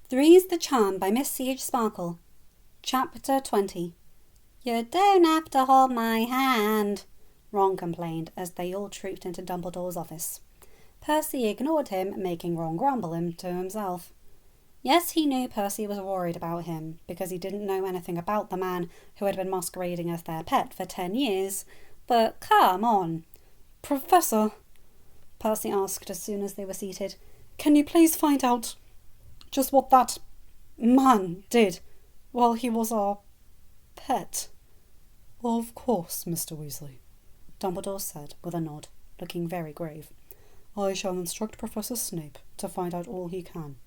Three's the Charm by MissCHSparkles. Chapter 20. You don't have to hold my hand, Ron complained as they all trooped into Dumbledore's office. Percy ignored him, making Ron grumble to himself. Yes, he knew Percy was worried about him, because he didn't know anything about the man who had been masquerading as their pet for 10 years, but come on. Professor, Percy asked as soon as they were seated, can you please find out just what that man did while he was our pet? Of course, Mr. Weasley, Dumbledore said with a nod, looking very grave. I shall instruct Professor Snape to find out all he can,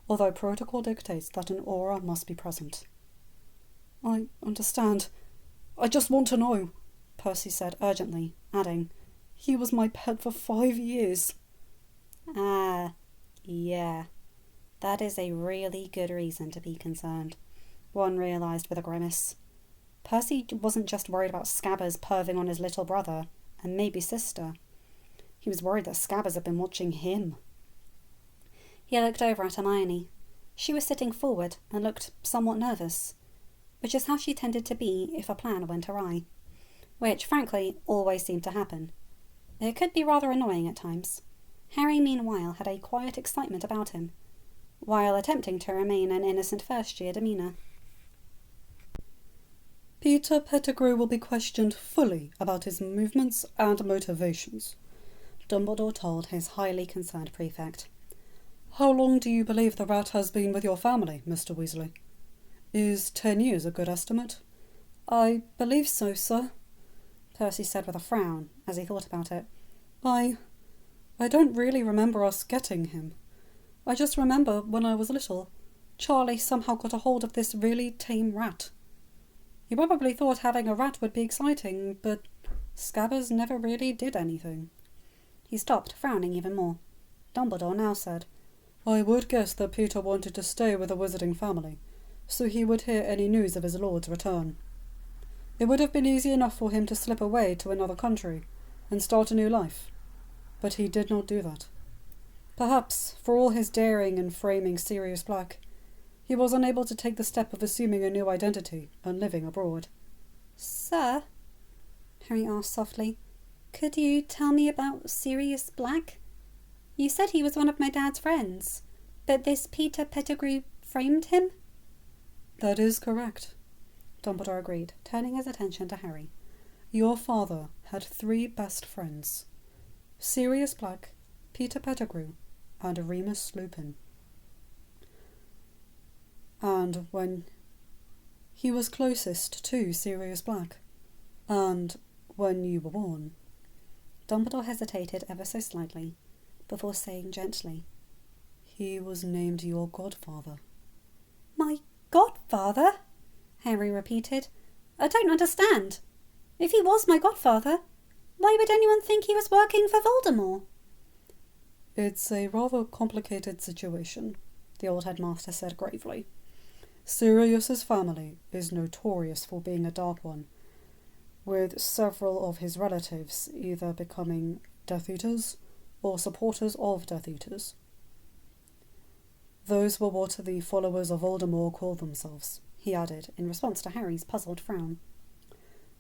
although protocol dictates that an aura must be present. I understand. I just want to know, Percy said urgently, adding, he was my pet for 5 years. Ah, yeah. That is a really good reason to be concerned, Ron realised with a grimace. Percy wasn't just worried about Scabbers perving on his little brother, and maybe sister. He was worried that Scabbers had been watching him. He looked over at Hermione. She was sitting forward and looked somewhat nervous, which is how she tended to be if a plan went awry, which, frankly, always seemed to happen. It could be rather annoying at times. Harry, meanwhile, had a quiet excitement about him, while attempting to remain an innocent first-year demeanour. Peter Pettigrew will be questioned fully about his movements and motivations, Dumbledore told his highly concerned prefect. How long do you believe the rat has been with your family, Mr. Weasley? Is 10 years a good estimate? I believe so, sir, Percy said with a frown as he thought about it. I don't really remember us getting him. I just remember when I was little, Charlie somehow got a hold of this really tame rat. He probably thought having a rat would be exciting, but Scabbers never really did anything. He stopped, frowning even more. Dumbledore now said, I would guess that Peter wanted to stay with the wizarding family, so he would hear any news of his lord's return. It would have been easy enough for him to slip away to another country and start a new life, but he did not do that. Perhaps, for all his daring in framing Sirius Black, he was unable to take the step of assuming a new identity and living abroad. Sir, Harry asked softly, could you tell me about Sirius Black? You said he was one of my dad's friends, but this Peter Pettigrew framed him? That is correct, Dumbledore agreed, turning his attention to Harry. Your father had 3 best friends, Sirius Black, Peter Pettigrew, and Remus Lupin. And when he was closest to Sirius Black, and when you were born. Dumbledore hesitated ever so slightly, before saying gently, he was named your godfather. My godfather? Harry repeated. I don't understand. If he was my godfather, why would anyone think he was working for Voldemort? It's a rather complicated situation, the old headmaster said gravely. Sirius's family is notorious for being a dark one, with several of his relatives either becoming Death Eaters or supporters of Death Eaters. Those were what the followers of Voldemort call themselves, he added, in response to Harry's puzzled frown.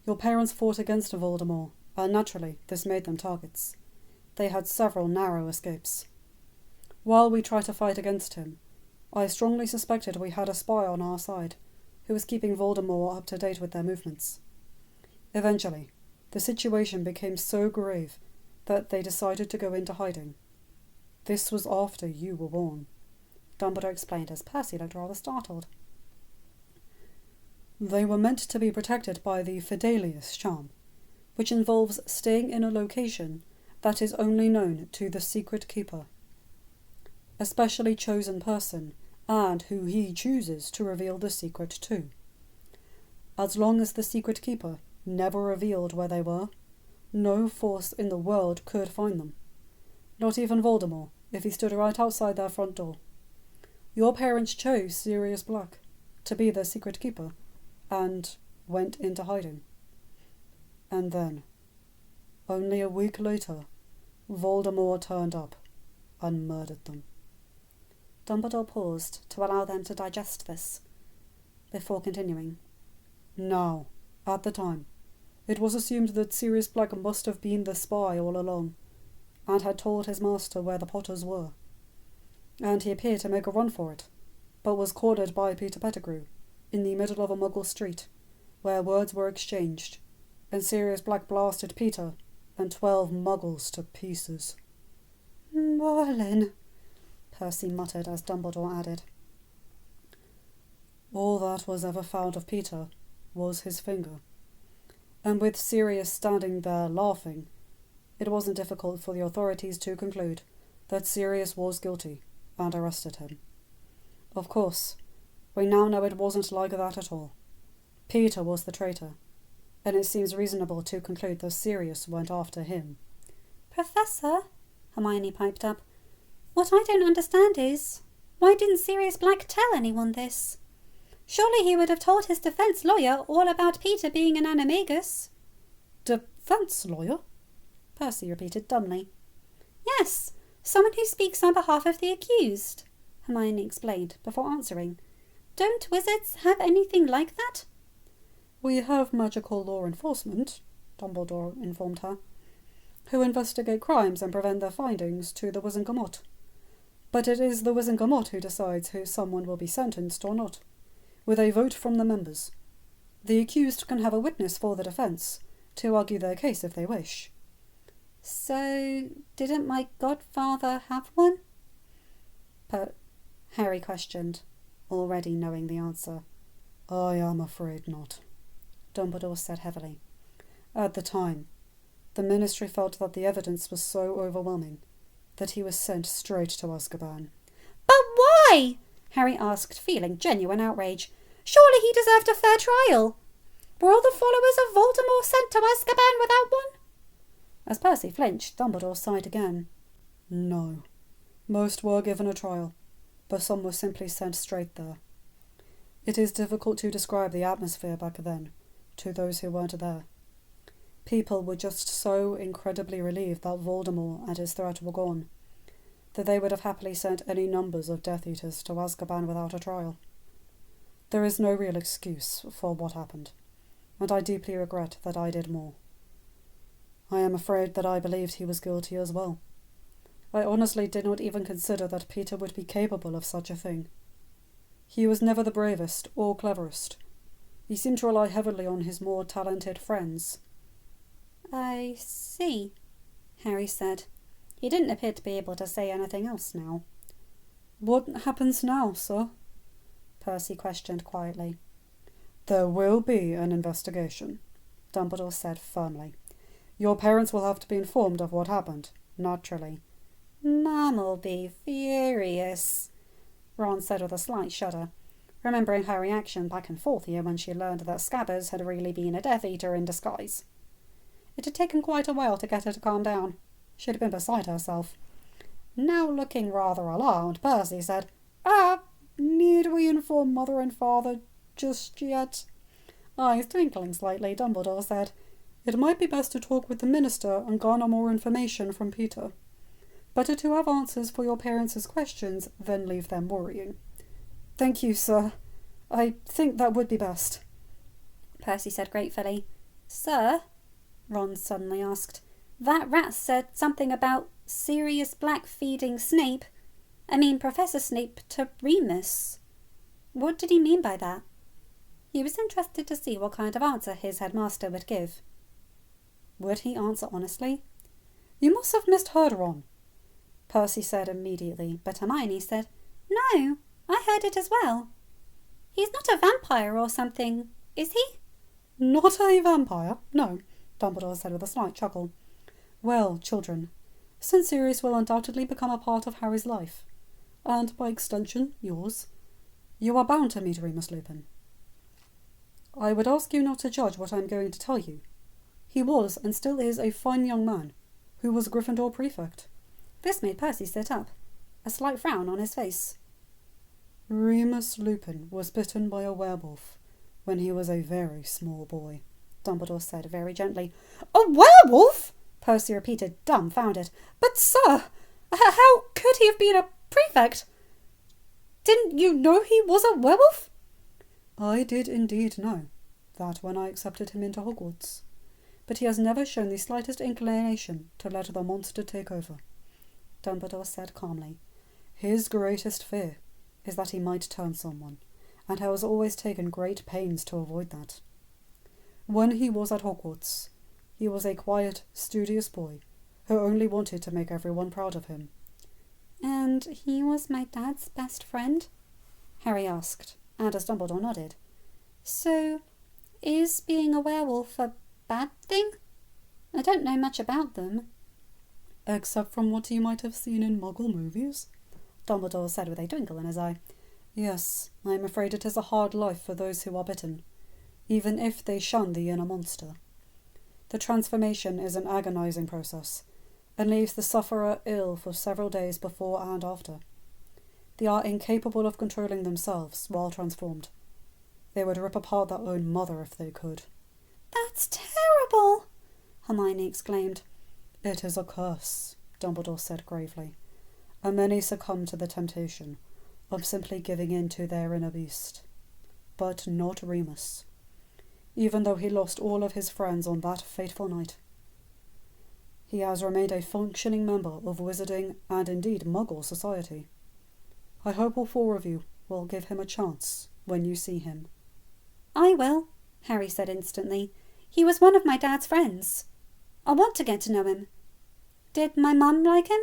Your parents fought against Voldemort, and naturally this made them targets. They had several narrow escapes. While we tried to fight against him, I strongly suspected we had a spy on our side, who was keeping Voldemort up to date with their movements. Eventually, the situation became so grave that they decided to go into hiding. This was after you were born, Dumbledore explained as Percy looked rather startled. They were meant to be protected by the Fidelius charm, which involves staying in a location that is only known to the secret keeper, a specially chosen person, and who he chooses to reveal the secret to. As long as the secret keeper never revealed where they were, no force in the world could find them. Not even Voldemort, if he stood right outside their front door. Your parents chose Sirius Black to be their secret keeper, and went into hiding. And then, only a week later, Voldemort turned up and murdered them. Dumbledore paused to allow them to digest this, before continuing. Now, at the time, it was assumed that Sirius Black must have been the spy all along, and had told his master where the Potters were. And he appeared to make a run for it, but was cornered by Peter Pettigrew, in the middle of a Muggle street, where words were exchanged, and Sirius Black blasted Peter and 12 Muggles to pieces. Merlin, Percy muttered as Dumbledore added. All that was ever found of Peter was his finger, and with Sirius standing there laughing, it wasn't difficult for the authorities to conclude that Sirius was guilty and arrested him. Of course, we now know it wasn't like that at all. Peter was the traitor, and it seems reasonable to conclude that Sirius went after him. Professor, Hermione piped up, what I don't understand is, why didn't Sirius Black tell anyone this? Surely he would have told his defence lawyer all about Peter being an animagus. Defence lawyer? Percy repeated dumbly. Yes, someone who speaks on behalf of the accused, Hermione explained before answering. Don't wizards have anything like that? We have magical law enforcement, Dumbledore informed her, who investigate crimes and prevent their findings to the Wizengamot. But it is the Wizengamot who decides who someone will be sentenced or not, with a vote from the members. The accused can have a witness for the defence to argue their case if they wish. So, didn't my godfather have one? Harry questioned, already knowing the answer. I am afraid not, Dumbledore said heavily. At the time, the Ministry felt that the evidence was so overwhelming that he was sent straight to Azkaban. But why? Harry asked, feeling genuine outrage. Surely he deserved a fair trial. Were all the followers of Voldemort sent to Azkaban without one? As Percy flinched, Dumbledore sighed again. No. Most were given a trial, but some were simply sent straight there. It is difficult to describe the atmosphere back then, to those who weren't there. People were just so incredibly relieved that Voldemort and his threat were gone, that they would have happily sent any numbers of Death Eaters to Azkaban without a trial. There is no real excuse for what happened, and I deeply regret that I did more. I am afraid that I believed he was guilty as well. I honestly did not even consider that Peter would be capable of such a thing. He was never the bravest or cleverest. He seemed to rely heavily on his more talented friends. I see, Harry said. He didn't appear to be able to say anything else now. What happens now, sir? Percy questioned quietly. There will be an investigation, Dumbledore said firmly. Your parents will have to be informed of what happened, naturally. Mum'll be furious, Ron said with a slight shudder, remembering her reaction back in fourth year when she learned that Scabbers had really been a Death Eater in disguise. It had taken quite a while to get her to calm down. She had been beside herself. Now looking rather alarmed, Percy said, need we inform Mother and Father just yet? Eyes twinkling slightly, Dumbledore said, It might be best to talk with the minister and garner more information from Peter. Better to have answers for your parents' questions than leave them worrying. Thank you, sir. I think that would be best. Percy said gratefully. Sir? Ron suddenly asked. That rat said something about Sirius Black feeding Professor Snape to Remus. What did he mean by that? He was interested to see what kind of answer his headmaster would give. Would he answer honestly? You must have misheard, Ron, Percy said immediately, but Hermione said, No, I heard it as well. He's not a vampire or something, is he? Not a vampire, no, Dumbledore said with a slight chuckle. Well, children, since Sirius will undoubtedly become a part of Harry's life, and by extension yours, you are bound to meet Remus Lupin. I would ask you not to judge what I am going to tell you. He was and still is a fine young man, who was a Gryffindor prefect. This made Percy sit up, a slight frown on his face. Remus Lupin was bitten by a werewolf when he was a very small boy, Dumbledore said very gently. A werewolf? Percy repeated, dumbfounded. But, sir, how could he have been a prefect? Didn't you know he was a werewolf? I did indeed know that when I accepted him into Hogwarts, but he has never shown the slightest inclination to let the monster take over, Dumbledore said calmly. His greatest fear is that he might turn someone, and has always taken great pains to avoid that. When he was at Hogwarts, he was a quiet, studious boy who only wanted to make everyone proud of him. And he was my dad's best friend? Harry asked, and as Dumbledore nodded. So, is being a werewolf a bad thing? I don't know much about them. Except from what you might have seen in Muggle movies, Dumbledore said with a twinkle in his eye. Yes, I am afraid it is a hard life for those who are bitten, even if they shun the inner monster. The transformation is an agonizing process, and leaves the sufferer ill for several days before and after. They are incapable of controlling themselves while transformed. They would rip apart their own mother if they could. That's terrible! Hermione exclaimed. It is a curse, Dumbledore said gravely, and many succumb to the temptation of simply giving in to their inner beast. But not Remus, even though he lost all of his friends on that fateful night. He has remained a functioning member of Wizarding and indeed Muggle society. I hope all four of you will give him a chance when you see him. I will, Harry said instantly. He was one of my dad's friends. I want to get to know him. Did my mum like him?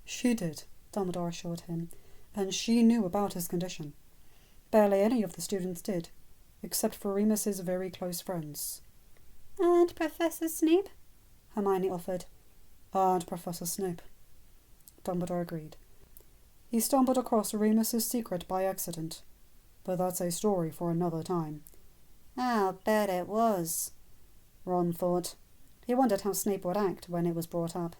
She did, Dumbledore assured him, and she knew about his condition. Barely any of the students did, except for Remus's very close friends. And Professor Snape? Hermione offered. And Professor Snape. Dumbledore agreed. He stumbled across Remus's secret by accident, but that's a story for another time. I'll bet it was, Ron thought. He wondered how Snape would act when it was brought up.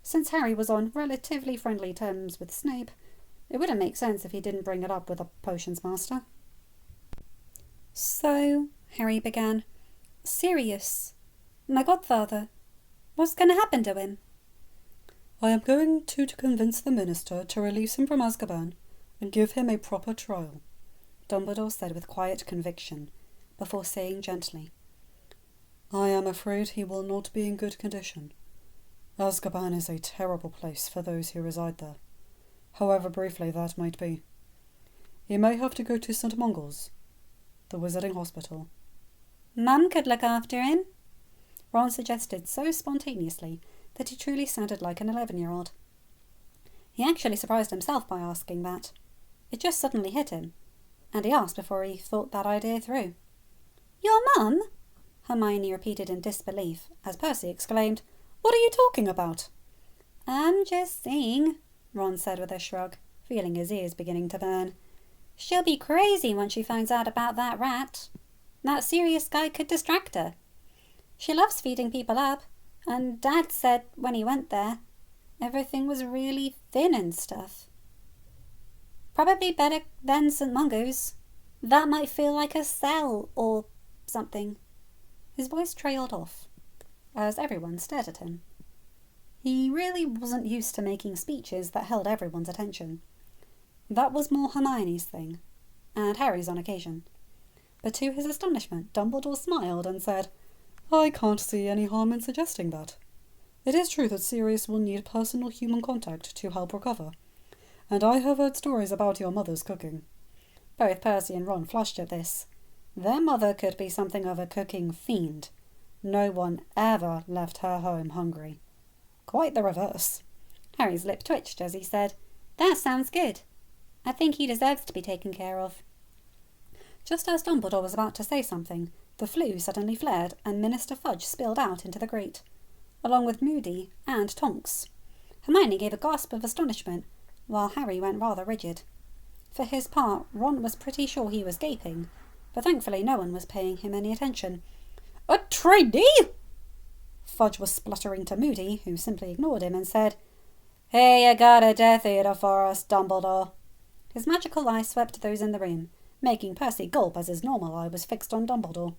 Since Harry was on relatively friendly terms with Snape, it wouldn't make sense if he didn't bring it up with a potions master. So, Harry began, Sirius, my godfather, what's going to happen to him? I am going to convince the minister to release him from Azkaban and give him a proper trial, Dumbledore said with quiet conviction, before saying gently, I am afraid he will not be in good condition. Azkaban is a terrible place for those who reside there, however briefly that might be. He may have to go to St. Mungo's, the Wizarding Hospital. Mum could look after him, Ron suggested so spontaneously that he truly sounded like an 11-year-old. He actually surprised himself by asking that. It just suddenly hit him, and he asked before he thought that idea through. Your mum? Hermione repeated in disbelief, as Percy exclaimed, What are you talking about? I'm just saying, Ron said with a shrug, feeling his ears beginning to burn. She'll be crazy when she finds out about that rat. That Sirius guy could distract her. She loves feeding people up, and Dad said when he went there, everything was really thin and stuff. Probably better than St. Mungo's. That might feel like a cell or something. His voice trailed off, as everyone stared at him. He really wasn't used to making speeches that held everyone's attention. That was more Hermione's thing, and Harry's on occasion. But to his astonishment, Dumbledore smiled and said, I can't see any harm in suggesting that. It is true that Sirius will need personal human contact to help recover, and I have heard stories about your mother's cooking. Both Percy and Ron flushed at this. Their mother could be something of a cooking fiend. No one ever left her home hungry. Quite the reverse. Harry's lip twitched as he said, That sounds good. I think he deserves to be taken care of. Just as Dumbledore was about to say something, the flue suddenly flared and Minister Fudge spilled out into the grate, along with Moody and Tonks. Hermione gave a gasp of astonishment, while Harry went rather rigid. For his part, Ron was pretty sure he was gaping, but thankfully no one was paying him any attention. A trainee? Fudge was spluttering to Moody, who simply ignored him and said, Hey, you got a Death Eater for us, Dumbledore. His magical eye swept those in the room, making Percy gulp as his normal eye was fixed on Dumbledore.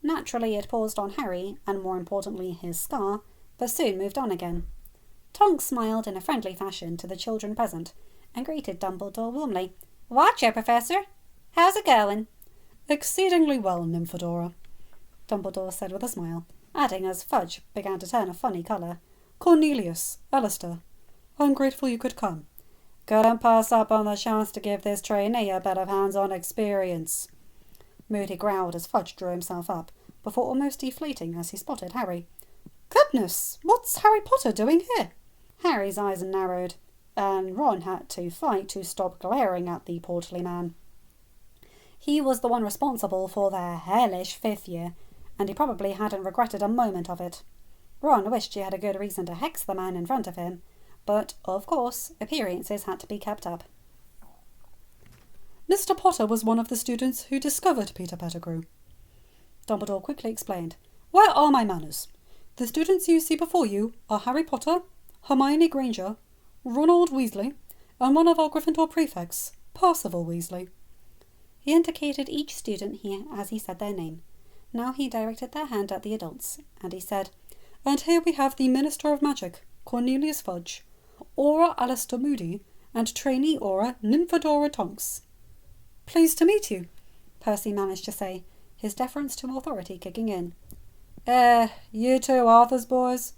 Naturally, it paused on Harry, and more importantly his scar, but soon moved on again. Tonks smiled in a friendly fashion to the children present, and greeted Dumbledore warmly. "Watcher, Professor. How's it going?" "Exceedingly well, Nymphadora," Dumbledore said with a smile, adding as Fudge began to turn a funny colour. "Cornelius, Alistair, I'm grateful you could come. Couldn't pass up on the chance to give this trainee a bit of hands-on experience." Moody growled as Fudge drew himself up, before almost deflating as he spotted Harry. "Goodness, what's Harry Potter doing here?" Harry's eyes narrowed, and Ron had to fight to stop glaring at the portly man. He was the one responsible for their hellish 5th year, and he probably hadn't regretted a moment of it. Ron wished he had a good reason to hex the man in front of him, but, of course, appearances had to be kept up. "Mr. Potter was one of the students who discovered Peter Pettigrew," Dumbledore quickly explained. "Where are my manners? The students you see before you are Harry Potter, Hermione Granger, Ronald Weasley, and one of our Gryffindor prefects, Percival Weasley." He indicated each student here as he said their name. Now he directed their hand at the adults, and he said, "And here we have the Minister of Magic, Cornelius Fudge, Auror Alistair Moody, and trainee Auror Nymphadora Tonks." "Pleased to meet you," Percy managed to say, his deference to authority kicking in. You two Arthur's boys?"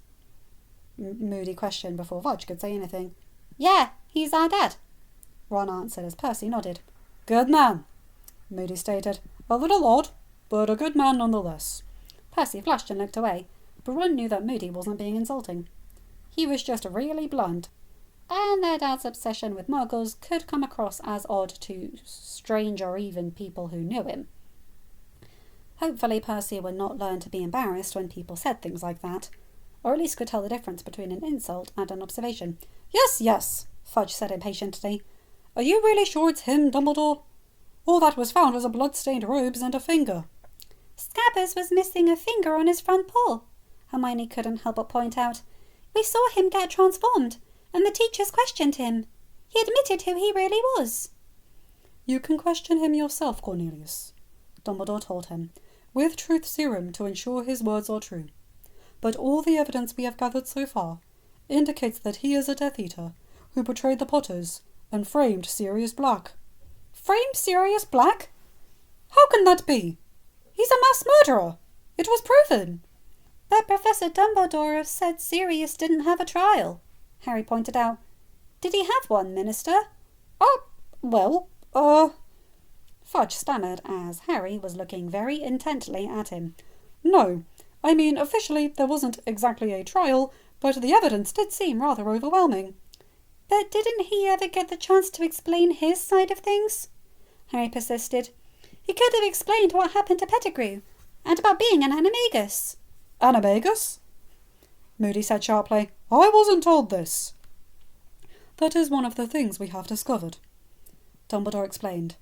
Moody questioned before Fudge could say anything. "Yeah, he's our dad," Ron answered as Percy nodded. "Good man," Moody stated. "A little odd, but a good man nonetheless." Percy flushed and looked away, but Ron knew that Moody wasn't being insulting. He was just really blunt, and their dad's obsession with muggles could come across as odd to strange or even people who knew him. Hopefully Percy would not learn to be embarrassed when people said things like that, or at least could tell the difference between an insult and an observation. Yes, Fudge said impatiently. "Are you really sure it's him, Dumbledore? All that was found was a blood-stained robes and a finger." "Scabbers was missing a finger on his front paw," Hermione couldn't help but point out. "We saw him get transformed, and the teachers questioned him. He admitted who he really was." "You can question him yourself, Cornelius," Dumbledore told him, "with truth serum to ensure his words are true. But all the evidence we have gathered so far indicates that he is a Death Eater who betrayed the Potters and framed Sirius Black." "Framed Sirius Black? How can that be? He's a mass murderer. It was proven." "But Professor Dumbledore said Sirius didn't have a trial," Harry pointed out. "Did he have one, Minister?" Fudge stammered as Harry was looking very intently at him. "No, I mean, officially there wasn't exactly a trial, but the evidence did seem rather overwhelming." "But didn't he ever get the chance to explain his side of things?" Harry persisted. "He could have explained what happened to Pettigrew, and about being an animagus." "Animagus?" Moody said sharply. "I wasn't told this." "That is one of the things we have discovered," Dumbledore explained.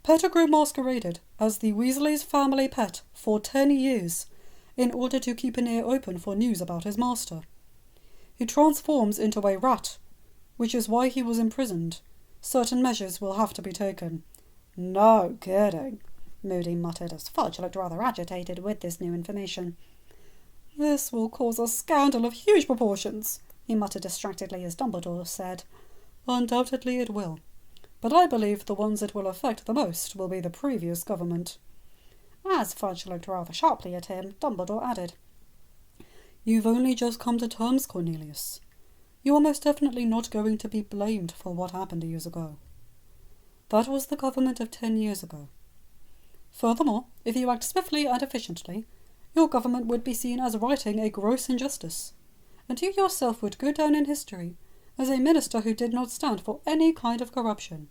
"Pettigrew masqueraded as the Weasley's family pet for 10 years in order to keep an ear open for news about his master. He transforms into a rat, which is why he was imprisoned. Certain measures will have to be taken." "No kidding," Moody muttered as Fudge looked rather agitated with this new information. "This will cause a scandal of huge proportions," he muttered distractedly as Dumbledore said. "Undoubtedly it will. But I believe the ones it will affect the most will be the previous government." As Fudge looked rather sharply at him, Dumbledore added, "You've only just come to terms, Cornelius. You are most definitely not going to be blamed for what happened years ago. That was the government of 10 years ago. Furthermore, if you act swiftly and efficiently, your government would be seen as righting a gross injustice, and you yourself would go down in history as a minister who did not stand for any kind of corruption.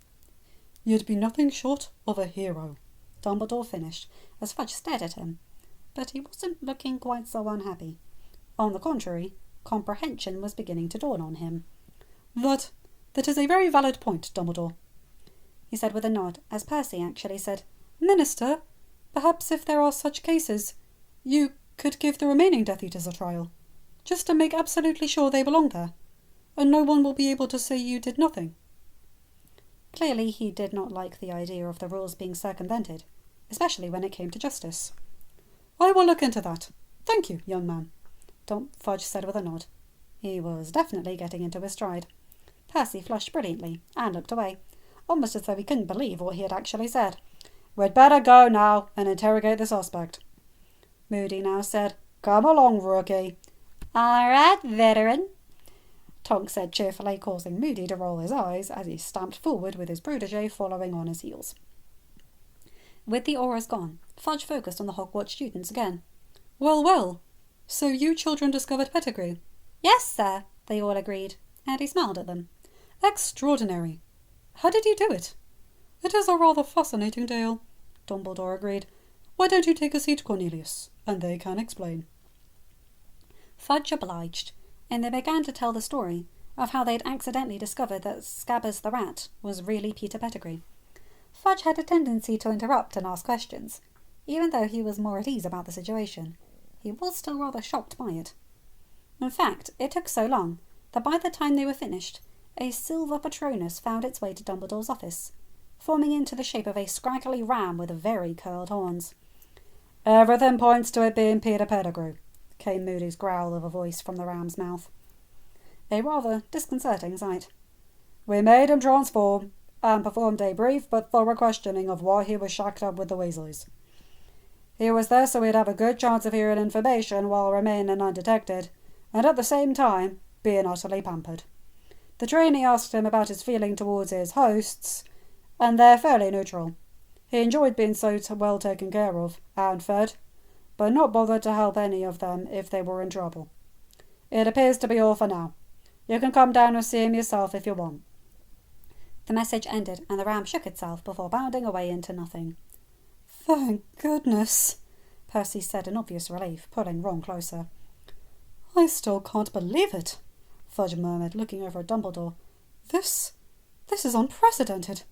You'd be nothing short of a hero." Dumbledore finished as Fudge stared at him, but he wasn't looking quite so unhappy. On the contrary, comprehension was beginning to dawn on him. That is a very valid point, Dumbledore," he said with a nod, as Percy actually said, "Minister, perhaps if there are such cases, you could give the remaining Death Eaters a trial, just to make absolutely sure they belong there, and no one will be able to say you did nothing." Clearly he did not like the idea of the rules being circumvented, especially when it came to justice. "I will look into that. Thank you, young man," Fudge said with a nod. He was definitely getting into his stride. Percy flushed brilliantly and looked away. almost as though he couldn't believe what he had actually said. "We'd better go now and interrogate the suspect." Moody now said, "Come along, rookie." "All right, veteran," Tonks said cheerfully, causing Moody to roll his eyes as he stamped forward with his protege following on his heels. With the auras gone, Fudge focused on the Hogwarts students again. "Well, well, so you children discovered Pettigrew?" "Yes, sir," they all agreed, and he smiled at them. "Extraordinary. How did you do it?" "It is a rather fascinating tale," Dumbledore agreed. "Why don't you take a seat, Cornelius, and they can explain." Fudge obliged, and they began to tell the story of how they'd accidentally discovered that Scabbers the rat was really Peter Pettigrew. Fudge had a tendency to interrupt and ask questions. Even though he was more at ease about the situation, he was still rather shocked by it. In fact, it took so long that by the time they were finished, a silver Patronus found its way to Dumbledore's office, forming into the shape of a scraggly ram with very curled horns. "Everything points to it being Peter Pettigrew," came Moody's growl of a voice from the ram's mouth. A rather disconcerting sight. "We made him transform and performed a brief but thorough questioning of why he was shacked up with the Weasleys. He was there so he'd have a good chance of hearing information while remaining undetected, and at the same time being utterly pampered. The trainee asked him about his feeling towards his hosts, and they're fairly neutral. He enjoyed being so well taken care of and fed, but not bothered to help any of them if they were in trouble. It appears to be all for now. You can come down and see him yourself if you want." The message ended, and the ram shook itself before bounding away into nothing. "Thank goodness," Percy said in obvious relief, pulling Ron closer. "I still can't believe it," Fudge murmured, looking over at Dumbledore. This is unprecedented."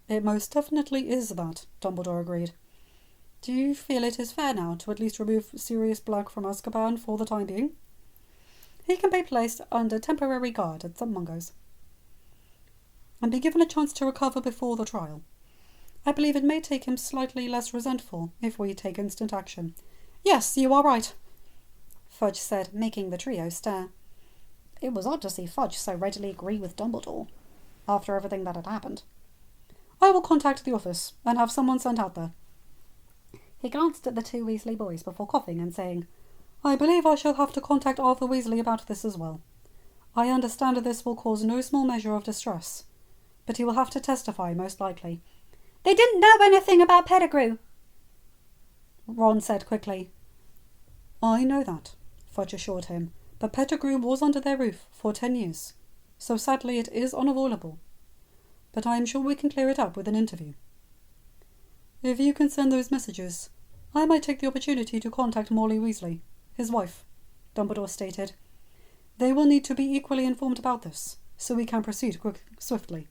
"It most definitely is that," Dumbledore agreed. "Do you feel it is fair now to at least remove Sirius Black from Azkaban for the time being? He can be placed under temporary guard at St. Mungo's and be given a chance to recover before the trial. I believe it may make him slightly less resentful if we take instant action." "Yes, you are right," Fudge said, making the trio stare. It was odd to see Fudge so readily agree with Dumbledore, after everything that had happened. "I will contact the office and have someone sent out there." He glanced at the two Weasley boys before coughing and saying, "I believe I shall have to contact Arthur Weasley about this as well. I understand that this will cause no small measure of distress, but he will have to testify most likely." "They didn't know anything about Pettigrew," Ron said quickly. "I know that," Fudge assured him, "but Pettigrew was under their roof for 10 years, so sadly it is unavoidable. But I am sure we can clear it up with an interview. If you can send those messages, I might take the opportunity to contact Molly Weasley, his wife," Dumbledore stated. "They will need to be equally informed about this, so we can proceed swiftly."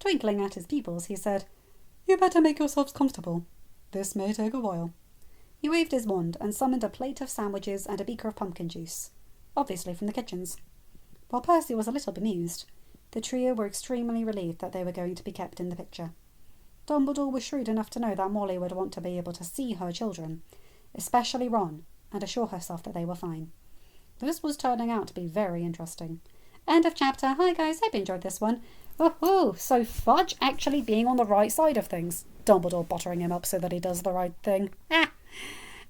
Twinkling at his pupils, he said, "You better make yourselves comfortable. This may take a while." He waved his wand and summoned a plate of sandwiches and a beaker of pumpkin juice, obviously from the kitchens. While Percy was a little bemused, the trio were extremely relieved that they were going to be kept in the picture. Dumbledore was shrewd enough to know that Molly would want to be able to see her children, especially Ron, and assure herself that they were fine. This was turning out to be very interesting. End of chapter. Hi guys, hope you enjoyed this one. Oh, so Fudge actually being on the right side of things. Dumbledore buttering him up so that he does the right thing.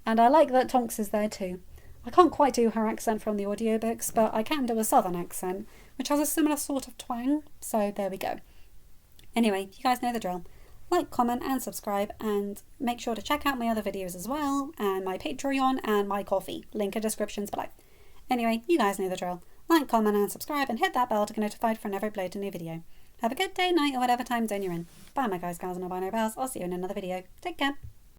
And I like that Tonks is there too. I can't quite do her accent from the audiobooks, but I can do a southern accent, which has a similar sort of twang, so there we go. Anyway, you guys know the drill. Like, comment and subscribe, and make sure to check out my other videos as well, and my Patreon and my coffee. Link in descriptions below. Anyway, you guys know the drill. Like, comment and subscribe, and hit that bell to get notified whenever I upload a new video. Have a good day, night, or whatever time zone you're in. Bye my guys, gals, and albino bells. I'll see you in another video. Take care.